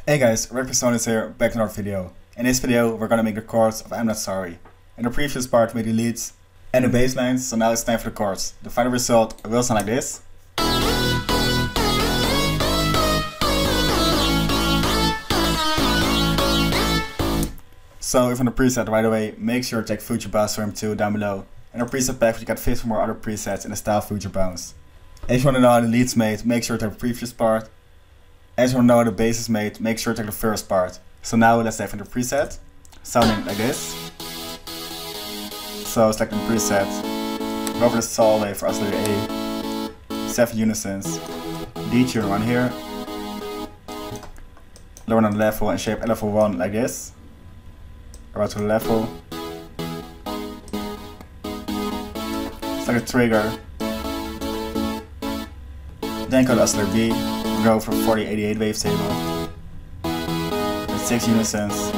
Hey guys, Xfer Serum here, back to another video. In this video we're gonna make the chords of I'm Not Sorry. In the previous part we made the leads and the bass lines, so now it's time for the chords. The final result will sound like this. So if on the preset right away, make sure to check Future Bounce Serum 2 down below. In our preset pack you got 50 more other presets in the style Future Bounce. If you want to know how the leads made, make sure to have the previous part. As you want to know how the bass is made, make sure to take the first part. So now let's dive into the preset, sounding like this. So select the preset, go over the saw wave for oscillator A, 7 unisons, D tune around here, lower down the level and shape level 1 like this, around to the level, select the trigger, then go to oscillator B. Go for 4088 wavetable with 6 unisons,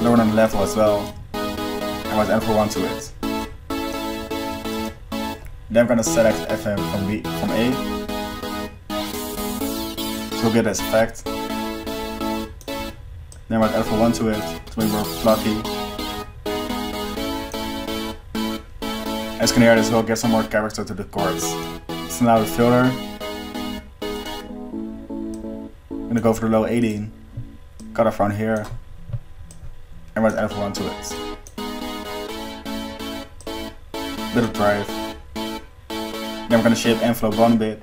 lower on the level as well, and with level 1 to it. Then I'm gonna select FM from A, so we'll get this effect. Then with level 1 to it to make it more fluffy. As you can hear, this will give some more character to the chords. So now the filter, I'm gonna go for the low 18, cut off around here, and write F1 to it. Bit of drive. Then I'm gonna shape envelope 1 bit,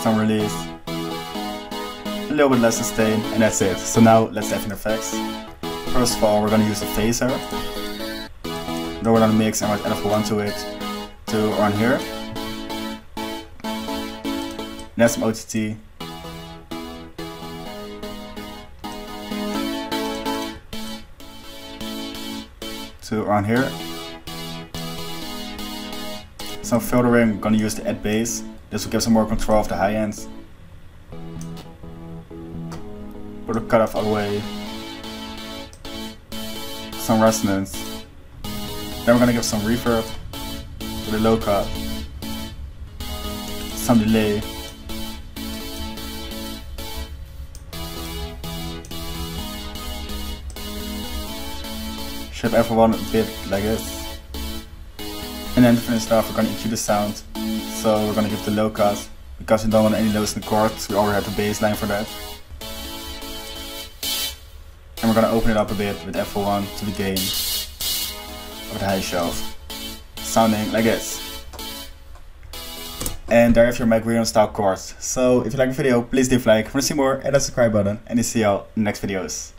some release, a little bit less sustain, and that's it. So now let's add in effects. First of all, we're gonna use the phaser. Lower down the mix and write F1 to it, to around here. Then some OTT. To around here. Some filtering, I'm gonna use the add bass. This will give some more control of the high ends. Put the cutoff all the way. Some resonance. Then we're gonna give some reverb for the low cut. Some delay. Shape everyone a bit like this. And then to finish off, we're going to EQ the sound. So we're going to give the low cut, because we don't want any lows in the chords, we already have the bass line for that. And we're going to open it up a bit with F1 to the gain of the high shelf. Sounding like this. And there you have your Mike Williams style chords. So if you like the video, please leave a like, want to see more, hit that subscribe button, and I'll see y'all in the next videos.